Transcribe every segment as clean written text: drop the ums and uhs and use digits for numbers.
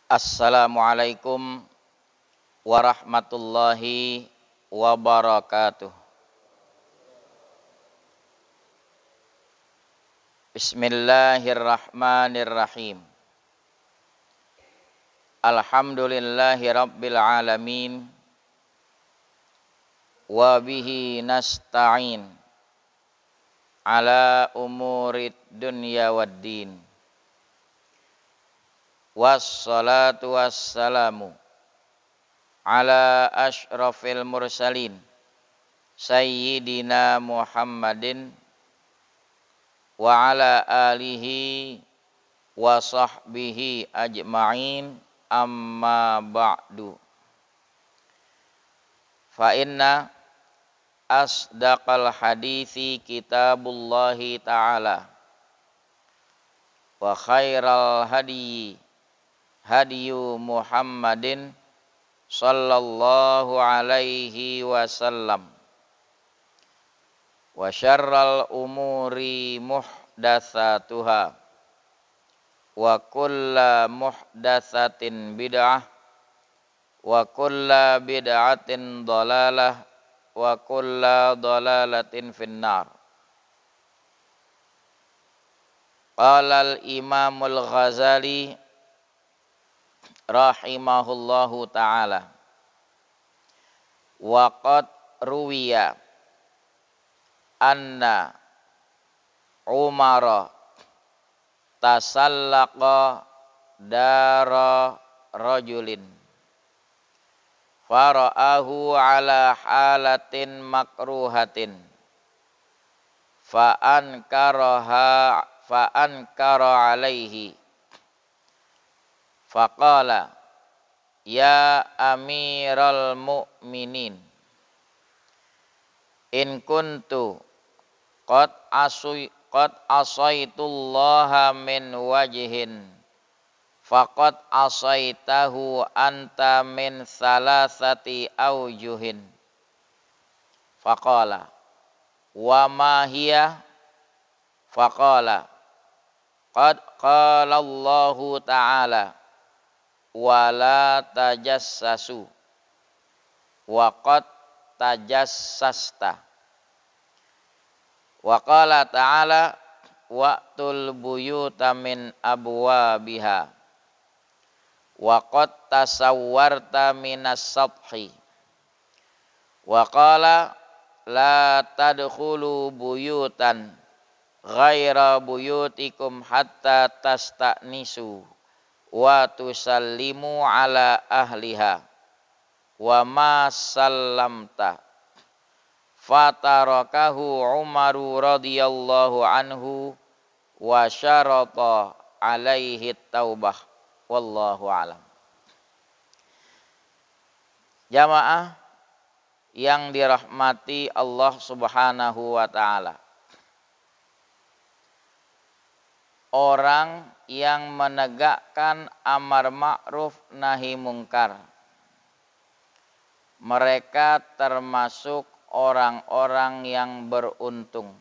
Assalamualaikum warahmatullahi wabarakatuh. Bismillahirrahmanirrahim. Alhamdulillahi rabbil alamin. Wa bihi nasta'in ala umurid dunya waddin. Wassalatu wassalamu ala asyrafil mursalin Sayyidina Muhammadin wa ala alihi wa sahbihi ajma'in, amma ba'du. Fa inna asdaqal hadithi kitabullahi ta'ala wa khairal hadiyi hadiyu Muhammadin sallallahu alaihi wasallam wa syarral umuri muhdatsatuha wa kulla muhdatsatin bid'ah wa kulla bid'atin dhalalah wa kulla dhalalatin finnar. Qala al-Imamul Ghazali rahimahullahu ta'ala, wa qad ruwiya anna Umar tasallaqa dara rajulin fara'ahu ala halatin makruhatin fa ankara alaihi faqala ya amiral mu'minin in kuntu qad asaitullaha min wajhin faqad asaitahu anta min salasati aujuhin. Faqala wa ma hiya? Faqala qad qala Allahu ta'ala wa la tajassasu wa qad tajassasta wa qala ta'ala wa'tul buyuta min abwabiha wa qad tasawwarta minas sathi wa qala la tadkhulu buyutan ghaira buyutikum hatta tasta'nisu wa tusallimu ala ahliha wa ma sallamta. Fatarakahu Umaru radhiyallahu anhu wa syarata alaihi taubah. Wallahu alam. Jamaah yang dirahmati Allah Subhanahu wa ta'ala, orang yang menegakkan amar ma'ruf nahi mungkar, mereka termasuk orang-orang yang beruntung.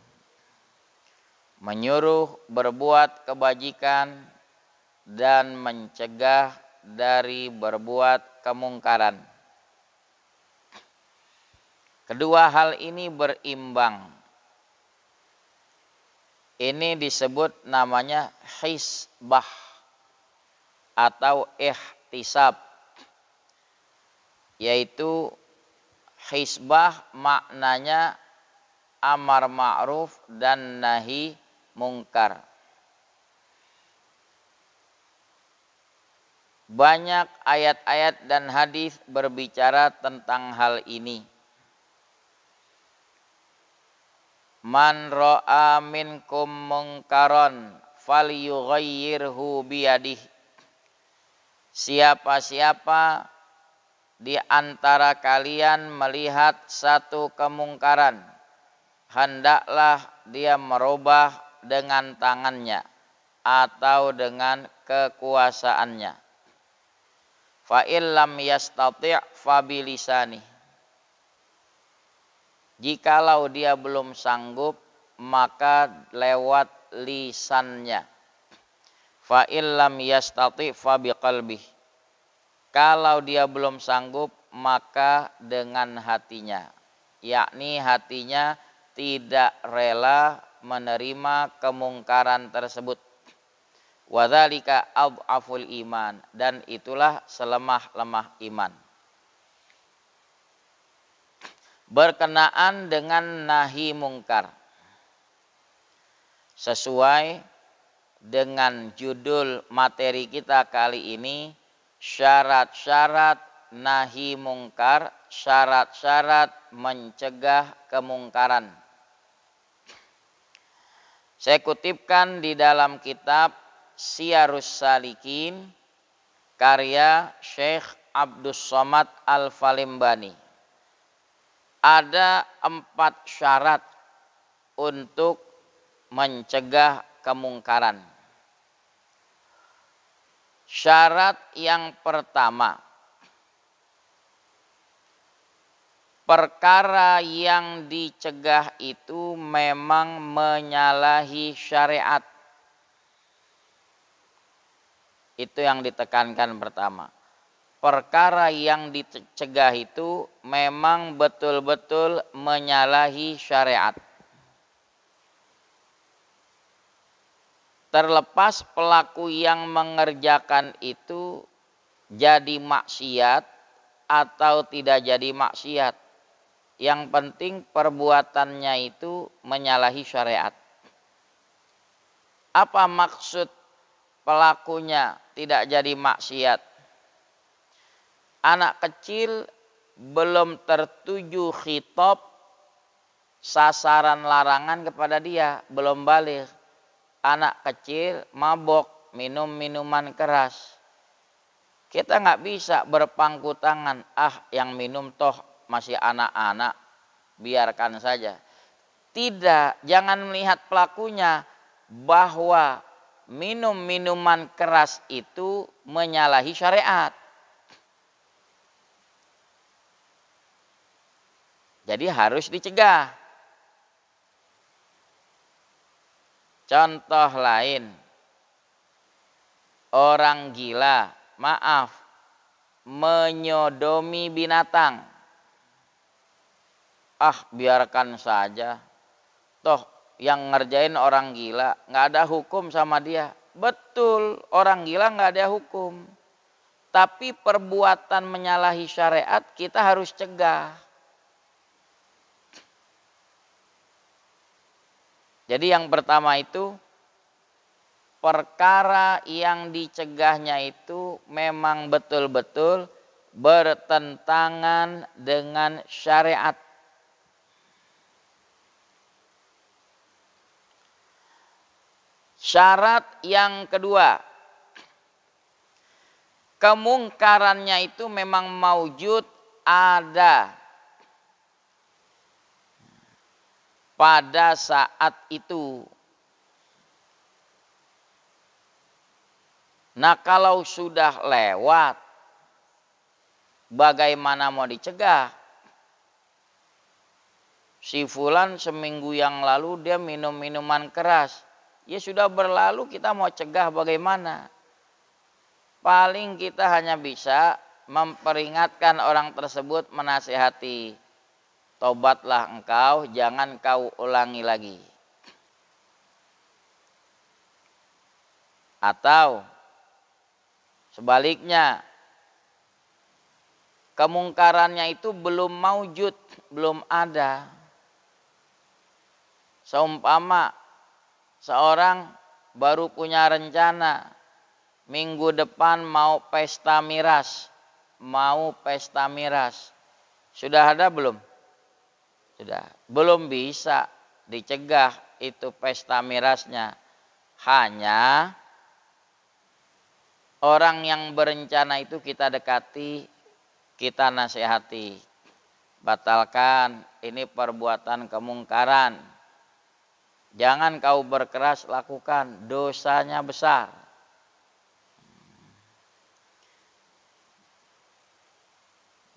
Menyuruh berbuat kebajikan dan mencegah dari berbuat kemungkaran. Kedua hal ini berimbang. Ini disebut namanya hisbah atau ihtisab. Yaitu hisbah maknanya amar ma'ruf dan nahi mungkar. Banyak ayat-ayat dan hadis berbicara tentang hal ini. Man ra'a minkum munkaron falyughayyirhu biyadih. Siapa-siapa di antara kalian melihat satu kemungkaran, hendaklah dia merubah dengan tangannya atau dengan kekuasaannya. Fa illam yastati' fa bilisani. Jikalau dia belum sanggup, maka lewat lisannya. Fa illam yastati' fa biqalbih. Kalau dia belum sanggup, maka dengan hatinya, yakni hatinya tidak rela menerima kemungkaran tersebut. Wadzalika adhaful iman, dan itulah selemah-lemah iman. Berkenaan dengan nahi mungkar, sesuai dengan judul materi kita kali ini, syarat-syarat nahi mungkar, syarat-syarat mencegah kemungkaran. Saya kutipkan di dalam kitab Siyarus Salikin karya Syekh Abdus Somad Al-Falimbani. Ada 4 syarat untuk mencegah kemungkaran. Syarat yang pertama, perkara yang dicegah itu memang menyalahi syariat. Itu yang ditekankan pertama. Perkara yang dicegah itu memang betul-betul menyalahi syariat. Terlepas pelaku yang mengerjakan itu jadi maksiat atau tidak jadi maksiat. Yang penting perbuatannya itu menyalahi syariat. Apa maksud pelakunya tidak jadi maksiat? Anak kecil belum tertuju khitab sasaran larangan kepada dia, belum baligh. Anak kecil mabok, minum minuman keras. Kita nggak bisa berpangku tangan, yang minum toh masih anak-anak, biarkan saja. Tidak, jangan melihat pelakunya bahwa minum minuman keras itu menyalahi syariat. Jadi harus dicegah. Contoh lain, orang gila, menyodomi binatang. Biarkan saja. Toh yang ngerjain orang gila, nggak ada hukum sama dia. Betul, orang gila nggak ada hukum. Tapi perbuatan menyalahi syariat kita harus cegah. Jadi yang pertama itu, perkara yang dicegahnya itu memang betul-betul bertentangan dengan syariat. Syarat yang kedua, kemungkarannya itu memang maujud, ada pada saat itu. Nah, kalau sudah lewat, bagaimana mau dicegah? Si fulan seminggu yang lalu dia minum minuman keras. Ya sudah berlalu, kita mau cegah bagaimana? Paling kita hanya bisa memperingatkan orang tersebut, menasihati. Tobatlah engkau, jangan kau ulangi lagi. Atau sebaliknya, kemungkarannya itu belum maujud, belum ada. Seumpama seorang baru punya rencana, minggu depan mau pesta miras. Sudah ada belum? Sudah. Belum bisa dicegah itu pesta mirasnya. Hanya orang yang berencana itu kita dekati, kita nasihati. Batalkan, ini perbuatan kemungkaran. Jangan kau berkeras lakukan, dosanya besar.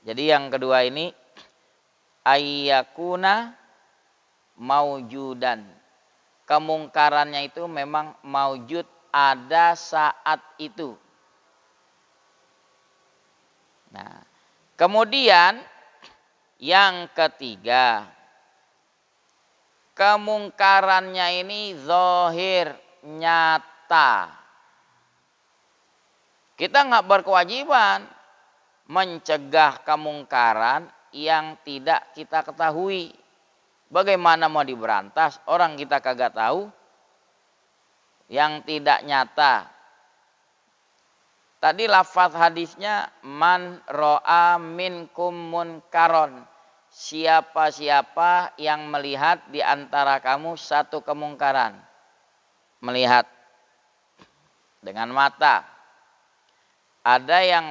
Jadi yang kedua ini, ayyakuna maujudan. Kemungkarannya itu memang maujud, ada saat itu. Nah, kemudian yang ketiga, kemungkarannya ini zahir, nyata. Kita nggak berkewajiban mencegah kemungkaran yang tidak kita ketahui. Bagaimana mau diberantas? Orang kita kagak tahu, yang tidak nyata. Tadi lafaz hadisnya man ro'a minkum munkaron. Siapa-siapa yang melihat di antara kamu satu kemungkaran. Melihat dengan mata. Ada yang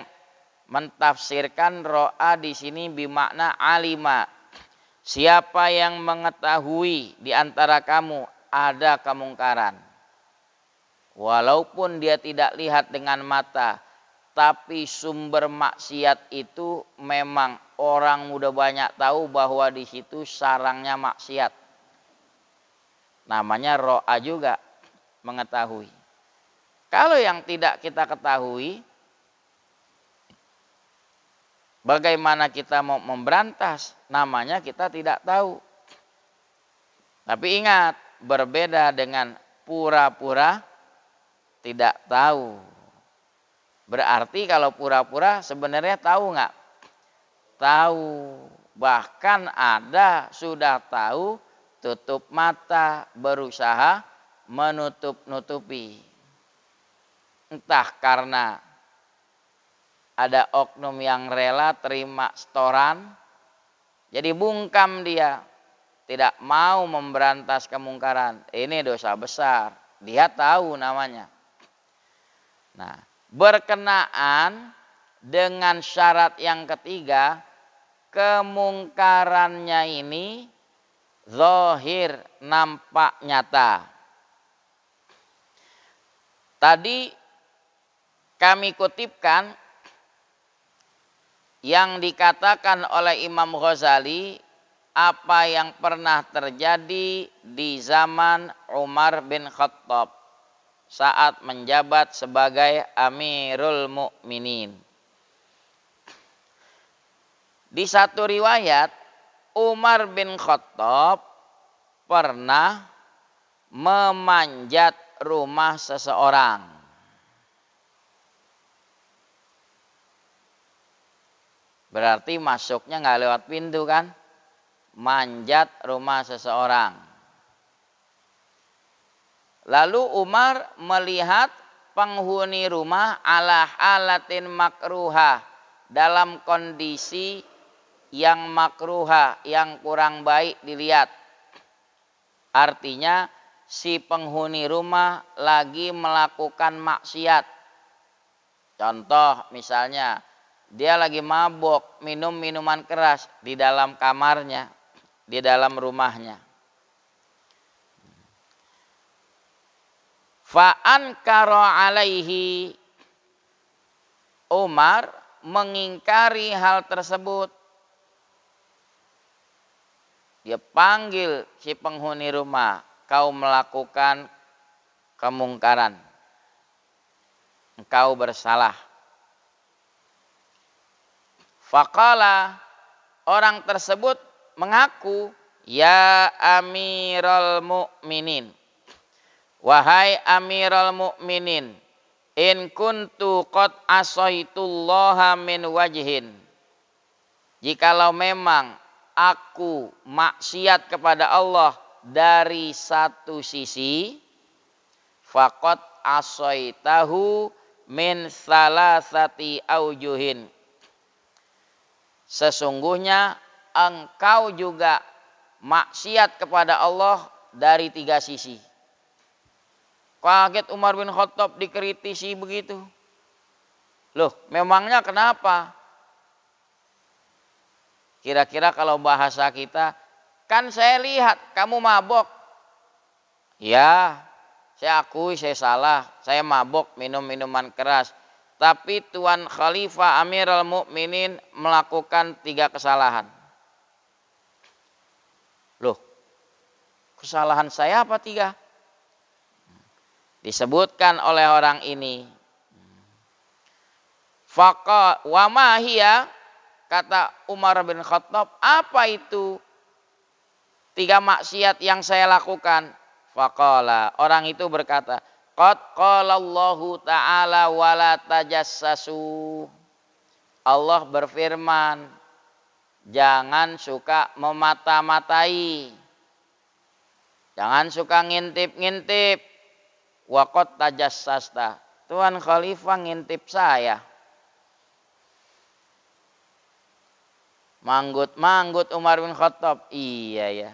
mentafsirkan ro'a di sini bimakna alima. Siapa yang mengetahui di antara kamu ada kemungkaran. Walaupun dia tidak lihat dengan mata, tapi sumber maksiat itu memang orang udah banyak tahu bahwa di situ sarangnya maksiat. Namanya ro'a juga, mengetahui. Kalau yang tidak kita ketahui, bagaimana kita mau memberantas? Namanya kita tidak tahu. Tapi ingat, berbeda dengan pura-pura tidak tahu. Berarti kalau pura-pura sebenarnya tahu nggak? Tahu. Bahkan ada sudah tahu, tutup mata, berusaha menutup-nutupi. Entah karena ada oknum yang rela terima setoran, jadi bungkam dia, tidak mau memberantas kemungkaran. Ini dosa besar. Dia tahu namanya. Nah, berkenaan dengan syarat yang ketiga, kemungkarannya ini zahir, nampak nyata. Tadi kami kutipkan yang dikatakan oleh Imam Ghazali, apa yang pernah terjadi di zaman Umar bin Khattab saat menjabat sebagai Amirul Mukminin. Di satu riwayat, Umar bin Khattab pernah memanjat rumah seseorang. Berarti masuknya nggak lewat pintu kan? Manjat rumah seseorang. Lalu Umar melihat penghuni rumah ala halatin makruha, dalam kondisi yang makruha, yang kurang baik dilihat. Artinya si penghuni rumah lagi melakukan maksiat. Contoh misalnya dia lagi mabok, minum minuman keras di dalam kamarnya, di dalam rumahnya. Fa'ankara alaihi, Umar mengingkari hal tersebut. Dia panggil si penghuni rumah, kau melakukan kemungkaran, engkau bersalah. Faqala, orang tersebut mengaku, ya Amirul Mukminin, wahai Amirul Mukminin, in kuntu qad asaitullaha min wajhin. Jikalau memang aku maksiat kepada Allah dari satu sisi, faqad asaitahu min salasati aujuhin. Sesungguhnya engkau juga maksiat kepada Allah dari 3 sisi. Kaget Umar bin Khattab dikritisi begitu. Loh, memangnya kenapa? Kira-kira kalau bahasa kita, kan saya lihat kamu mabok. Ya, saya akui saya salah, saya mabok minum minuman keras. Tapi Tuan Khalifah Amirul Mukminin melakukan 3 kesalahan. Loh, kesalahan saya apa 3? Disebutkan oleh orang ini. Wa ma hiya, kata Umar bin Khattab, apa itu 3 maksiat yang saya lakukan? Faqala, orang itu berkata, qad qala Allahu ta'ala wala tajassasu. Allah berfirman, jangan suka memata-matai. Jangan suka ngintip-ngintip. Wa qad tajassasta. Tuan Khalifah ngintip saya. Manggut-manggut Umar bin Khattab. Iya ya.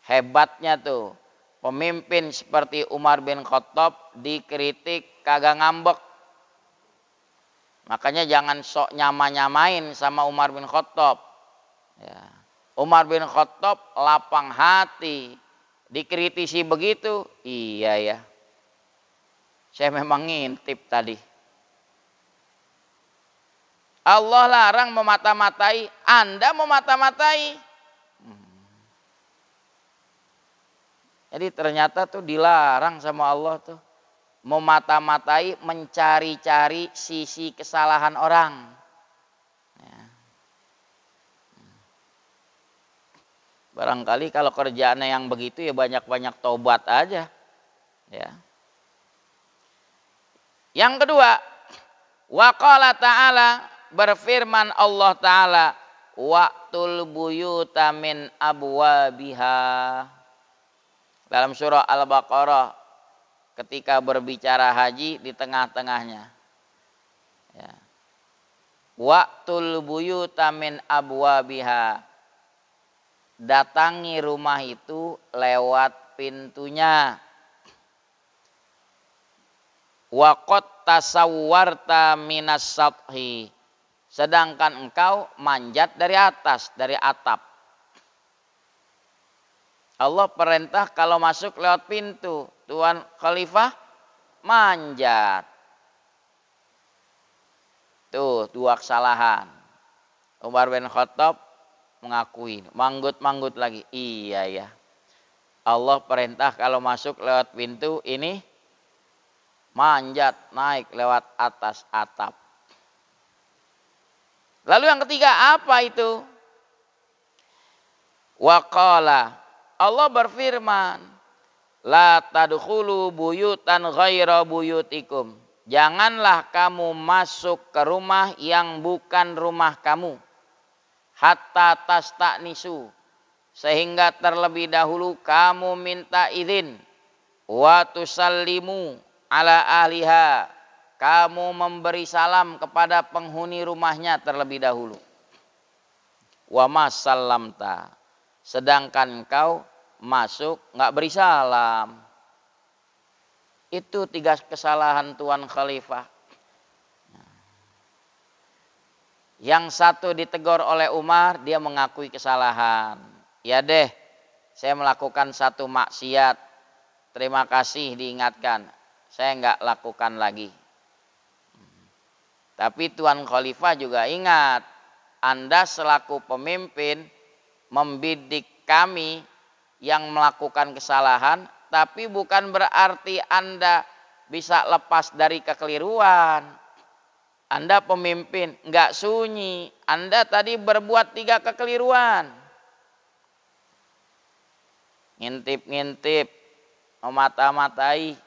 Hebatnya tuh. Pemimpin seperti Umar bin Khattab dikritik kagak ngambek. Makanya jangan sok nyama-nyamain sama Umar bin Khattab. Ya. Umar bin Khattab lapang hati. Dikritisi begitu. Iya ya. Saya memang ngintip tadi. Allah larang memata-matai, Anda memata-matai. Jadi ternyata tuh dilarang sama Allah tuh. Memata-matai, mencari-cari sisi kesalahan orang. Ya. Barangkali kalau kerjaannya yang begitu ya banyak-banyak tobat aja. Ya. Yang kedua, wa qala ta'ala, berfirman Allah Ta'ala, waqtul buyuta min abwabiha. Dalam surah Al-Baqarah ketika berbicara haji di tengah-tengahnya. Ya. Waqtul buyuta min abwabiha. Datangi rumah itu lewat pintunya. Wa qad tasawwarta minas sathi. Sedangkan engkau manjat dari atas, dari atap. Allah perintah kalau masuk lewat pintu, Tuan Khalifah manjat. Tuh 2 kesalahan. Umar bin Khattab mengakui, manggut-manggut lagi. Iya ya. Allah perintah kalau masuk lewat pintu ini manjat, naik lewat atas atap. Lalu yang ketiga apa itu? Wa qala, Allah berfirman, la tadkhulu buyutan ghaira buyutikum. Janganlah kamu masuk ke rumah yang bukan rumah kamu. Hatta tasta'nisu. Sehingga terlebih dahulu kamu minta izin. Wa tusallimu ala ahliha. Kamu memberi salam kepada penghuni rumahnya terlebih dahulu. Wa ma sallamta. Sedangkan engkau masuk nggak beri salam. Itu 3 kesalahan Tuan Khalifah. Yang satu ditegur oleh Umar, dia mengakui kesalahan. Ya deh, saya melakukan satu maksiat. Terima kasih diingatkan. Saya nggak lakukan lagi. Tapi Tuan Khalifah juga ingat, Anda selaku pemimpin membidik kami yang melakukan kesalahan, tapi bukan berarti Anda bisa lepas dari kekeliruan. Anda pemimpin, nggak sunyi. Anda tadi berbuat 3 kekeliruan. Ngintip-ngintip, memata-matai.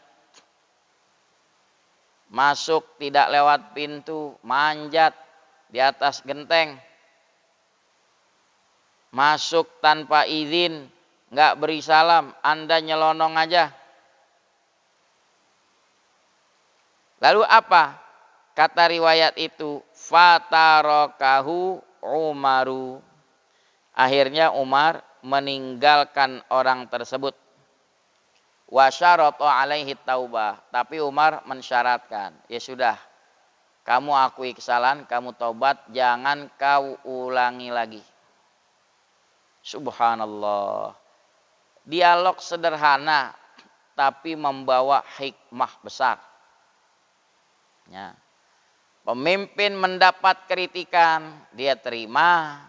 Masuk tidak lewat pintu, manjat di atas genteng. Masuk tanpa izin, nggak beri salam, Anda nyelonong aja. Lalu apa? Kata riwayat itu, fatarakahu Umaru. Akhirnya Umar meninggalkan orang tersebut. Wa syarata alaihi taubah. Tapi Umar mensyaratkan, ya sudah, kamu akui kesalahan, kamu taubat, jangan kau ulangi lagi. Subhanallah. Dialog sederhana tapi membawa hikmah besar. Ya. Pemimpin mendapat kritikan, dia terima.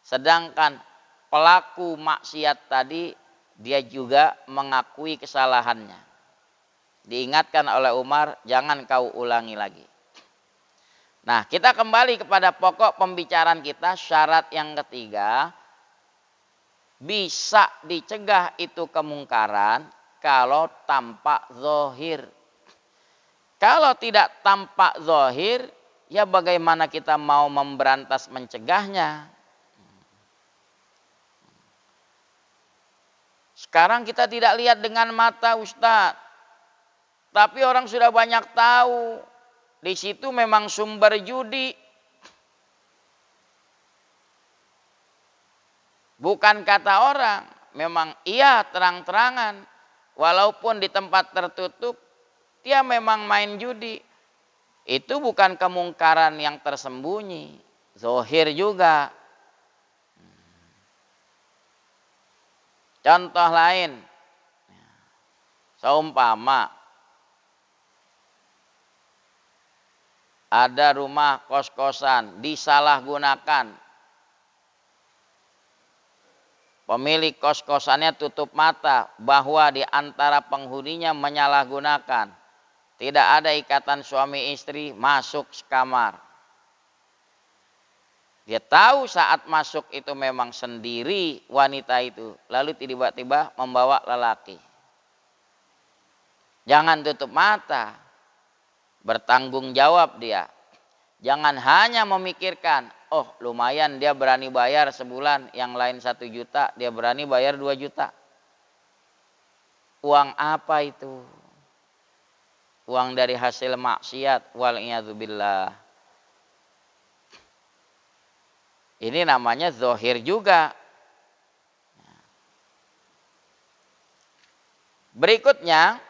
Sedangkan pelaku maksiat tadi, dia juga mengakui kesalahannya. Diingatkan oleh Umar, jangan kau ulangi lagi. Nah, kita kembali kepada pokok pembicaraan kita, syarat yang ketiga, bisa dicegah itu kemungkaran kalau tampak zahir. Kalau tidak tampak zahir, ya bagaimana kita mau memberantas mencegahnya? Sekarang kita tidak lihat dengan mata, Ustadz. Tapi orang sudah banyak tahu. Di situ memang sumber judi. Bukan kata orang. Memang iya terang-terangan. Walaupun di tempat tertutup, dia memang main judi. Itu bukan kemungkaran yang tersembunyi. Zahir juga. Contoh lain. Seumpama ada rumah kos-kosan disalahgunakan. Pemilik kos-kosannya tutup mata bahwa di antara penghuninya menyalahgunakan. Tidak ada ikatan suami istri, masuk sekamar. Dia tahu saat masuk itu memang sendiri wanita itu. Lalu tiba-tiba membawa lelaki. Jangan tutup mata. Bertanggung jawab dia. Jangan hanya memikirkan, oh lumayan dia berani bayar sebulan, yang lain 1 juta, dia berani bayar 2 juta. Uang apa itu? Uang dari hasil maksiat, wal'iyadzubillah. Ini namanya zahir juga. Berikutnya,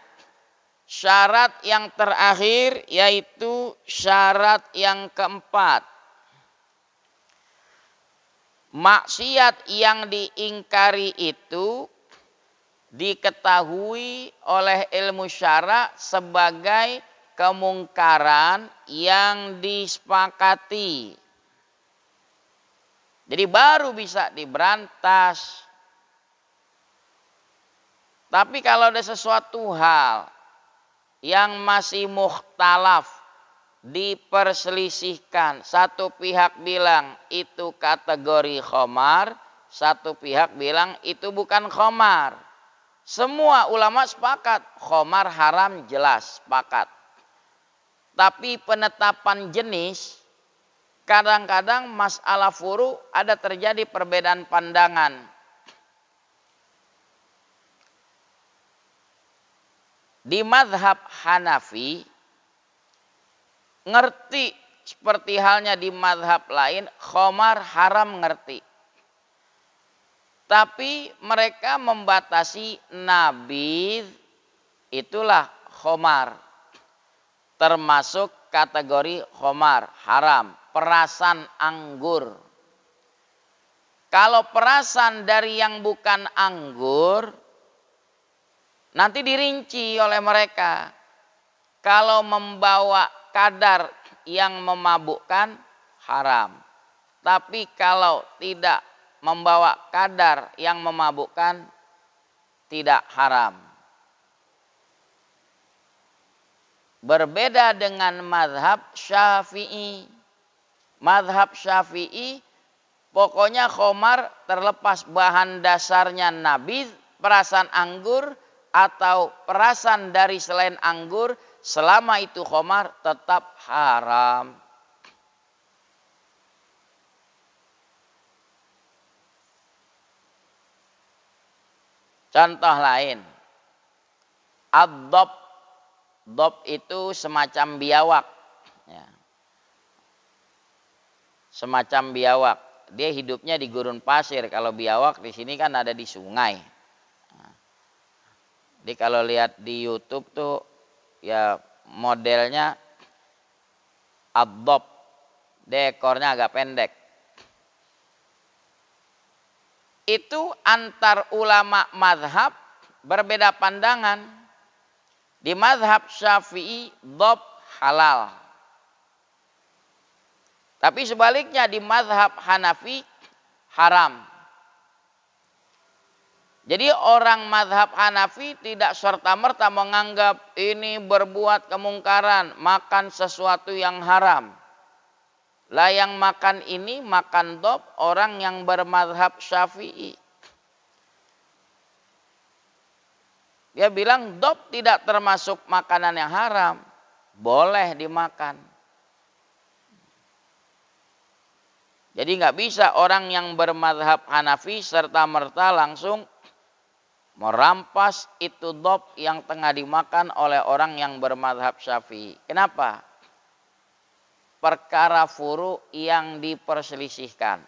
syarat yang terakhir yaitu syarat yang keempat. Maksiat yang diingkari itu diketahui oleh ilmu syara sebagai kemungkaran yang disepakati. Jadi baru bisa diberantas. Tapi kalau ada sesuatu hal yang masih mukhtalaf, diperselisihkan. Satu pihak bilang itu kategori khamar, satu pihak bilang itu bukan khamar. Semua ulama sepakat, khamar haram jelas, sepakat. Tapi penetapan jenis, kadang-kadang masalah furu ada terjadi perbedaan pandangan. Di mazhab Hanafi, ngerti seperti halnya di mazhab lain, khamar haram ngerti. Tapi mereka membatasi nabidh, itulah khamar. Termasuk kategori khamar, haram. Perasan anggur. Kalau perasan dari yang bukan anggur, nanti dirinci oleh mereka. Kalau membawa kadar yang memabukkan, haram. Tapi kalau tidak membawa kadar yang memabukkan, tidak haram. Berbeda dengan mazhab Syafi'i. Mazhab Syafi'i, pokoknya khamar terlepas bahan dasarnya nabidh, perasan anggur, atau perasan dari selain anggur, selama itu khamar tetap haram. Contoh lain, ad-dhab. Dhab itu semacam biawak. Ya. Semacam biawak. Dia hidupnya di gurun pasir. Kalau biawak di sini kan ada di sungai. Jadi kalau lihat di YouTube tuh ya modelnya ad-dhab. Dia ekornya agak pendek. Itu antar ulama mazhab berbeda pandangan. Di mazhab Syafi'i dhab halal. Tapi sebaliknya di mazhab Hanafi haram. Jadi orang mazhab Hanafi tidak serta-merta menganggap ini berbuat kemungkaran, makan sesuatu yang haram. Lah yang makan ini makan dop orang yang bermadhab Syafi'i. Dia bilang dop tidak termasuk makanan yang haram, boleh dimakan. Jadi nggak bisa orang yang bermadhab Hanafi serta merta langsung merampas itu dop yang tengah dimakan oleh orang yang bermadhab Syafi'i. Kenapa? Perkara furu yang diperselisihkan.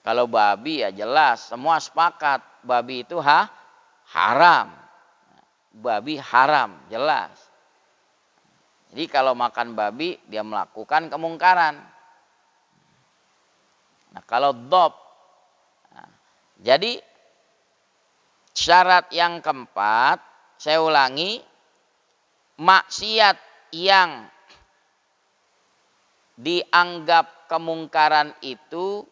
Kalau babi ya jelas, semua sepakat babi itu haram. Babi haram, jelas. Jadi kalau makan babi dia melakukan kemungkaran. Nah kalau dop, jadi syarat yang keempat, saya ulangi, maksiat yang dianggap kemungkaran itu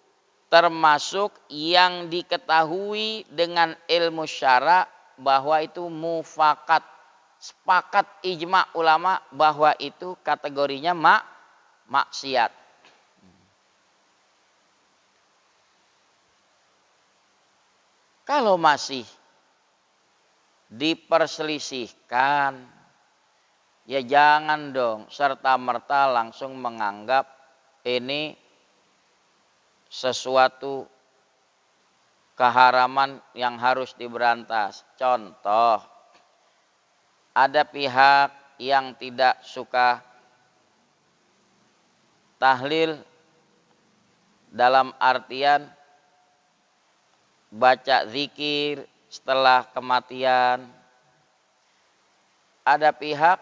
termasuk yang diketahui dengan ilmu syara bahwa itu mufakat, sepakat ijma ulama bahwa itu kategorinya maksiat. Kalau masih diperselisihkan, ya jangan dong serta-merta langsung menganggap ini sesuatu keharaman yang harus diberantas. Contoh, ada pihak yang tidak suka tahlil dalam artian baca zikir setelah kematian. Ada pihak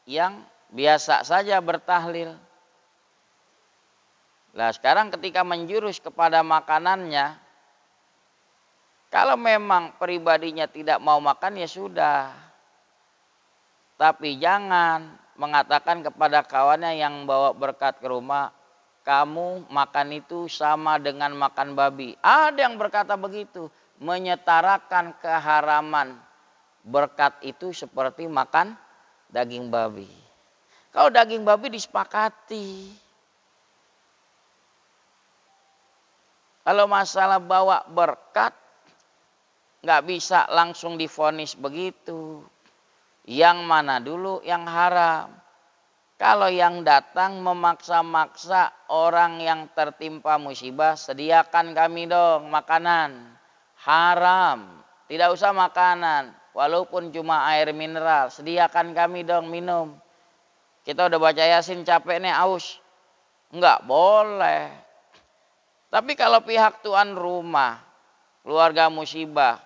yang biasa saja bertahlil. Nah sekarang ketika menjurus kepada makanannya, kalau memang pribadinya tidak mau makan ya sudah. Tapi jangan mengatakan kepada kawannya yang bawa berkat ke rumah, kamu makan itu sama dengan makan babi. Ada yang berkata begitu, menyetarakan keharaman berkat itu seperti makan daging babi. Kalau daging babi disepakati. Kalau masalah bawa berkat, nggak bisa langsung divonis begitu. Yang mana dulu yang haram. Kalau yang datang memaksa-maksa orang yang tertimpa musibah, sediakan kami dong makanan. Haram, tidak usah makanan. Walaupun cuma air mineral, sediakan kami dong minum. Kita udah baca Yasin capek nih aus. Enggak boleh. Tapi kalau pihak tuan rumah, keluarga musibah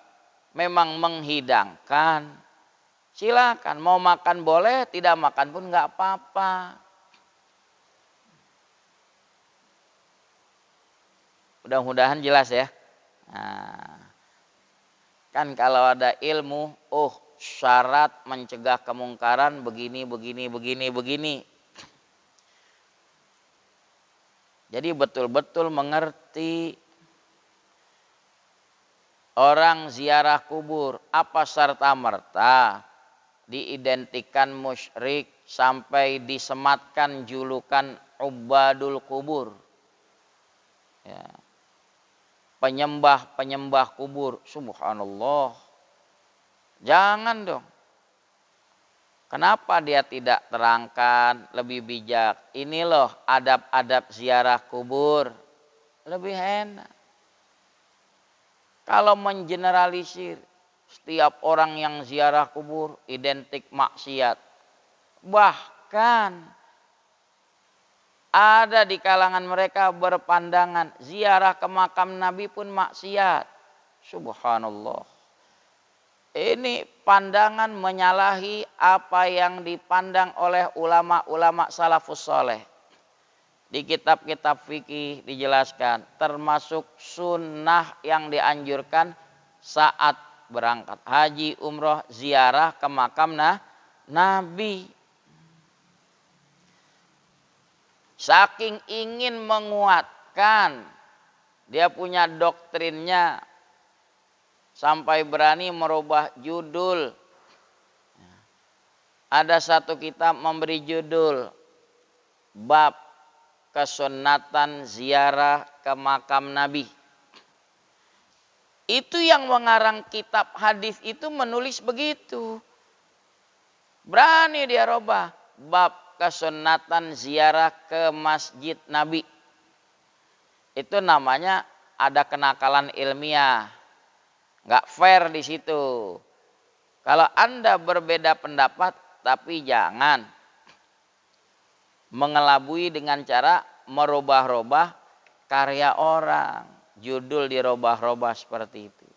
memang menghidangkan, silakan. Mau makan boleh, tidak makan pun enggak apa-apa. Mudah-mudahan jelas ya. Nah, kan kalau ada ilmu, syarat mencegah kemungkaran begini. Jadi betul-betul mengerti orang ziarah kubur apa serta-merta diidentikan musyrik sampai disematkan julukan ubadul kubur. Ya. Penyembah kubur, subhanallah. Jangan dong. Kenapa dia tidak terangkan lebih bijak? Ini loh adab-adab ziarah kubur. Lebih enak. Kalau mengeneralisir setiap orang yang ziarah kubur identik maksiat. Bahkan ada di kalangan mereka berpandangan ziarah ke makam Nabi pun maksiat. Subhanallah. Ini pandangan menyalahi apa yang dipandang oleh ulama-ulama salafus soleh. Di kitab-kitab fikih dijelaskan termasuk sunnah yang dianjurkan saat berangkat haji, umroh, ziarah ke makam Nabi. Saking ingin menguatkan, dia punya doktrinnya. Sampai berani merubah judul. Ada satu kitab memberi judul bab kesunatan ziarah ke makam Nabi. Itu yang mengarang kitab hadis itu menulis begitu. Berani dia robah bab kesunatan ziarah ke masjid Nabi. Itu namanya ada kenakalan ilmiah. Nggak fair di situ. Kalau Anda berbeda pendapat, tapi jangan mengelabui dengan cara merubah-rubah karya orang. Judul dirubah-rubah seperti itu.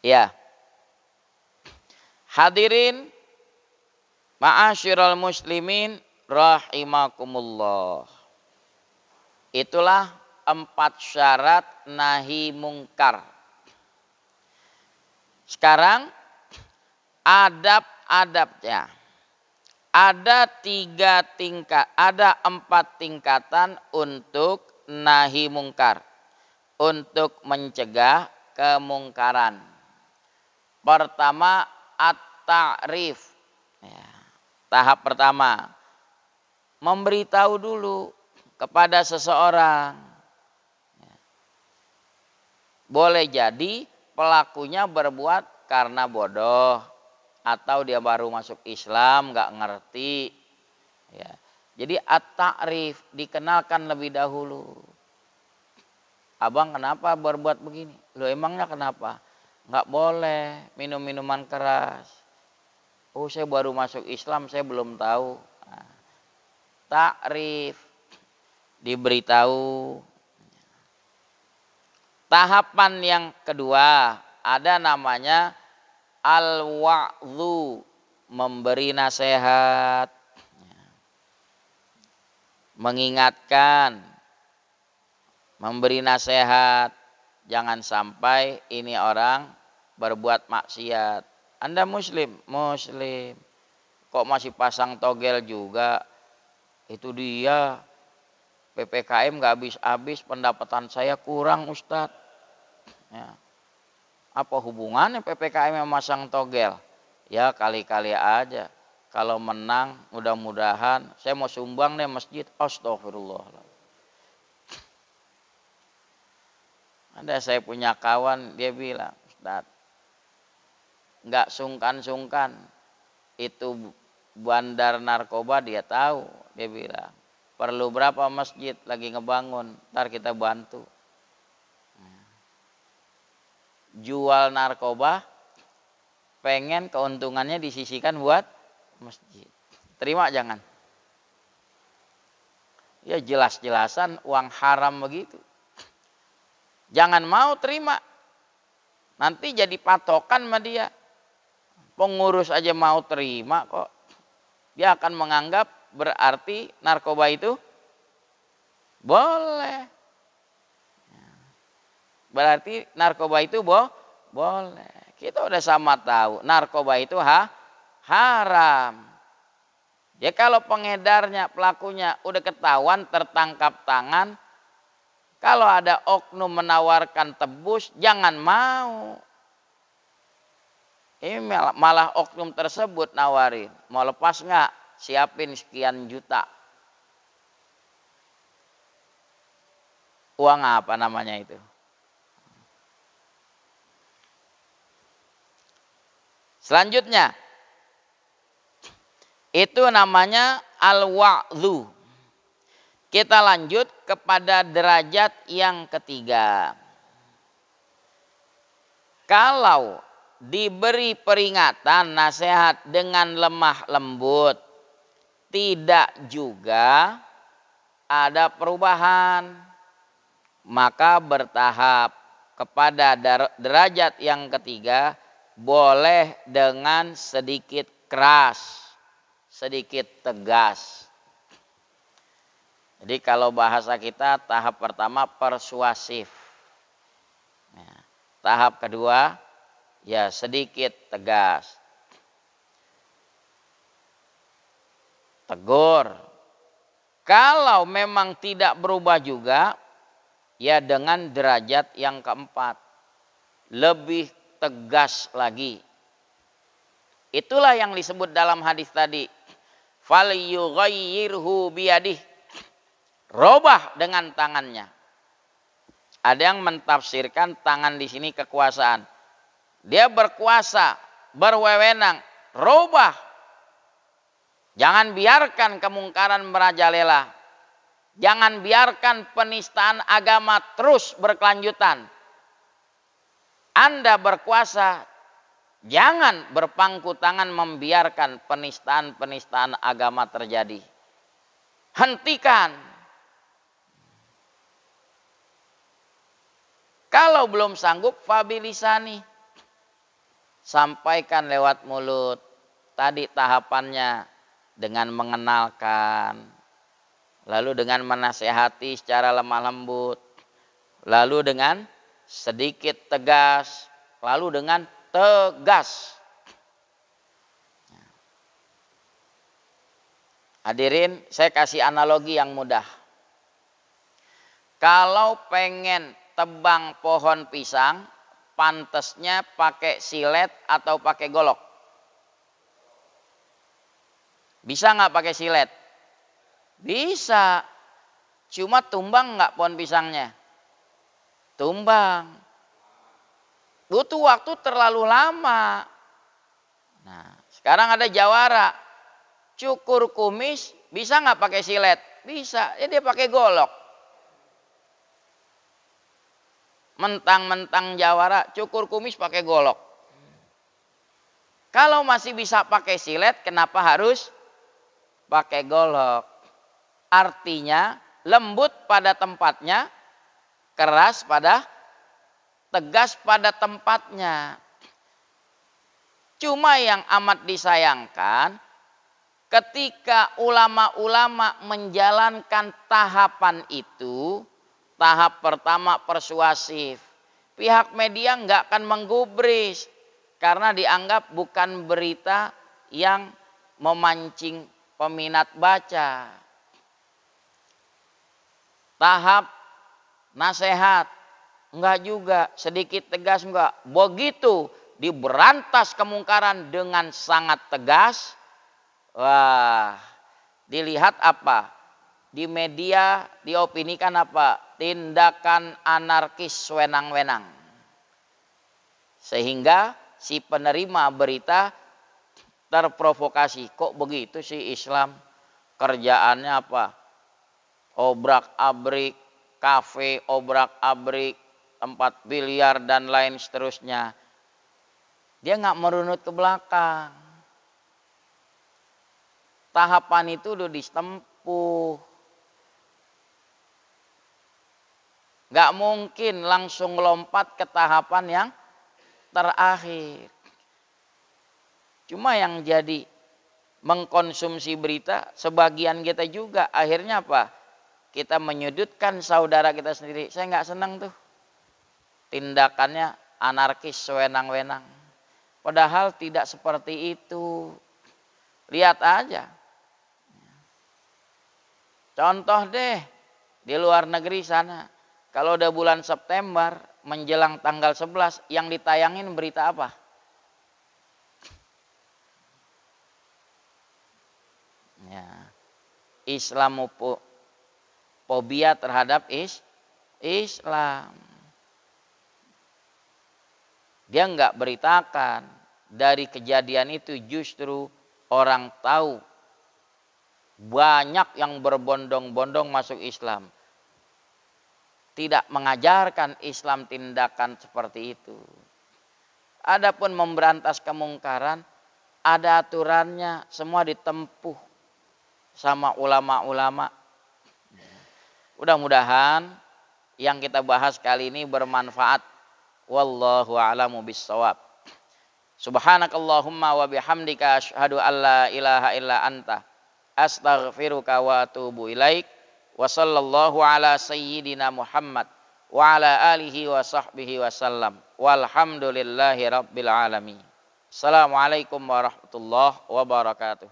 Ya. Hadirin ma'asyiral muslimin rahimakumullah. Itulah 4 syarat nahi mungkar. Sekarang adab-adabnya. Ada 4 tingkatan untuk nahi mungkar. Untuk mencegah kemungkaran. Pertama, at-ta'rif. Ya, tahap pertama. Memberitahu dulu kepada seseorang. Ya. Boleh jadi pelakunya berbuat karena bodoh. Atau dia baru masuk Islam, nggak ngerti. Ya. Jadi at-ta'rif, dikenalkan lebih dahulu. Abang kenapa berbuat begini? Loh emangnya kenapa? Nggak boleh minum minuman keras. Oh saya baru masuk Islam, saya belum tahu. Nah, ta'rif, diberitahu. Tahapan yang kedua, ada namanya al-wa'dhu, memberi nasihat, mengingatkan, memberi nasihat. Jangan sampai ini orang berbuat maksiat. Anda muslim, kok masih pasang togel juga? Itu dia, PPKM gak habis-habis, pendapatan saya kurang Ustadz. Ya. Apa hubungannya PPKM yang masang togel? Ya kali-kali aja. Kalau menang mudah-mudahan saya mau sumbang deh masjid. Astagfirullah. Ada saya punya kawan, dia bilang, Ustadz, nggak sungkan-sungkan itu bandar narkoba, dia tahu. Dia bilang, perlu berapa masjid lagi ngebangun, ntar kita bantu. Jual narkoba, pengen keuntungannya disisikan buat masjid. Terima jangan? Ya jelas-jelasan uang haram begitu. Jangan mau terima. Nanti jadi patokan sama dia. Pengurus aja mau terima kok. Dia akan menganggap berarti narkoba itu boleh. Berarti narkoba itu boleh. Kita udah sama tahu narkoba itu haram. Ya kalau pengedarnya, pelakunya udah ketahuan, tertangkap tangan. Kalau ada oknum menawarkan tebus, jangan mau. Ini malah oknum tersebut nawarin. Mau lepas nggak? Siapin sekian juta. Uang apa namanya itu? Selanjutnya, itu namanya al-wa'dhu. Kita lanjut kepada derajat yang ketiga. Kalau diberi peringatan, nasihat dengan lemah lembut, tidak juga ada perubahan, maka bertahap kepada derajat yang ketiga. Boleh dengan sedikit keras, sedikit tegas. Jadi kalau bahasa kita tahap pertama persuasif. Nah, tahap kedua ya sedikit tegas. Tegur. Kalau memang tidak berubah juga, ya dengan derajat yang keempat. Lebih tegas lagi. Itulah yang disebut dalam hadis tadi. falyughayyirhu biyadih. Robah dengan tangannya. Ada yang mentafsirkan tangan di sini kekuasaan. Dia berkuasa, berwewenang, robah. Jangan biarkan kemungkaran merajalela. Jangan biarkan penistaan agama terus berkelanjutan. Anda berkuasa, jangan berpangku tangan membiarkan penistaan-penistaan agama terjadi. Hentikan. Kalau belum sanggup, fabilisani. Sampaikan lewat mulut. Tadi tahapannya dengan mengenalkan. Lalu dengan menasehati secara lemah lembut. Lalu dengan sedikit tegas. Lalu dengan tegas. Hadirin, saya kasih analogi yang mudah. Kalau pengen tebang pohon pisang, pantesnya pakai silet atau pakai golok? Bisa nggak pakai silet? Bisa. Cuma tumbang nggak pohon pisangnya? Tumbang. Butuh waktu terlalu lama. Nah, sekarang ada jawara. Cukur kumis bisa nggak pakai silet? Bisa. Ya dia pakai golok. Mentang-mentang jawara, cukur kumis pakai golok. Kalau masih bisa pakai silet, kenapa harus pakai golok? Artinya lembut pada tempatnya, keras pada, tegas pada tempatnya. Cuma yang amat disayangkan, ketika ulama-ulama menjalankan tahapan itu, tahap pertama persuasif, pihak media nggak akan menggubris karena dianggap bukan berita yang memancing peminat baca. Tahap nasihat, enggak juga, sedikit tegas enggak. Begitu diberantas kemungkaran dengan sangat tegas, wah, dilihat apa? Di media diopinikan apa? Tindakan anarkis wenang-wenang. Sehingga si penerima berita terprovokasi. Kok begitu sih Islam? Kerjaannya apa? Obrak-abrik, kafe, obrak-abrik, tempat biliar dan lain seterusnya. Dia nggak merunut ke belakang. Tahapan itu udah ditempuh. Nggak mungkin langsung lompat ke tahapan yang terakhir. Cuma yang jadi mengkonsumsi berita, sebagian kita juga akhirnya apa? Kita menyudutkan saudara kita sendiri. Saya nggak senang tuh. Tindakannya anarkis sewenang-wenang. Padahal tidak seperti itu. Lihat aja. Contoh deh, di luar negeri sana. Kalau udah bulan September, menjelang tanggal 11, yang ditayangin berita apa? Ya. Islamofobia terhadap Islam. Dia nggak beritakan. Dari kejadian itu justru orang tahu banyak yang berbondong-bondong masuk Islam. Tidak mengajarkan Islam tindakan seperti itu. Adapun memberantas kemungkaran, ada aturannya, semua ditempuh sama ulama-ulama. Mudah-mudahan yang kita bahas kali ini bermanfaat. Wallahu a'lamu bissawab. Subhanakallahumma wa bihamdika asyhadu an la ilaha illa anta astaghfiruka wa atubu ilaik. Wa sallallahu ala sayyidina Muhammad wa ala alihi wa sahbihi wasallam. Walhamdulillahi rabbil alamin. Assalamualaikum warahmatullahi wabarakatuh.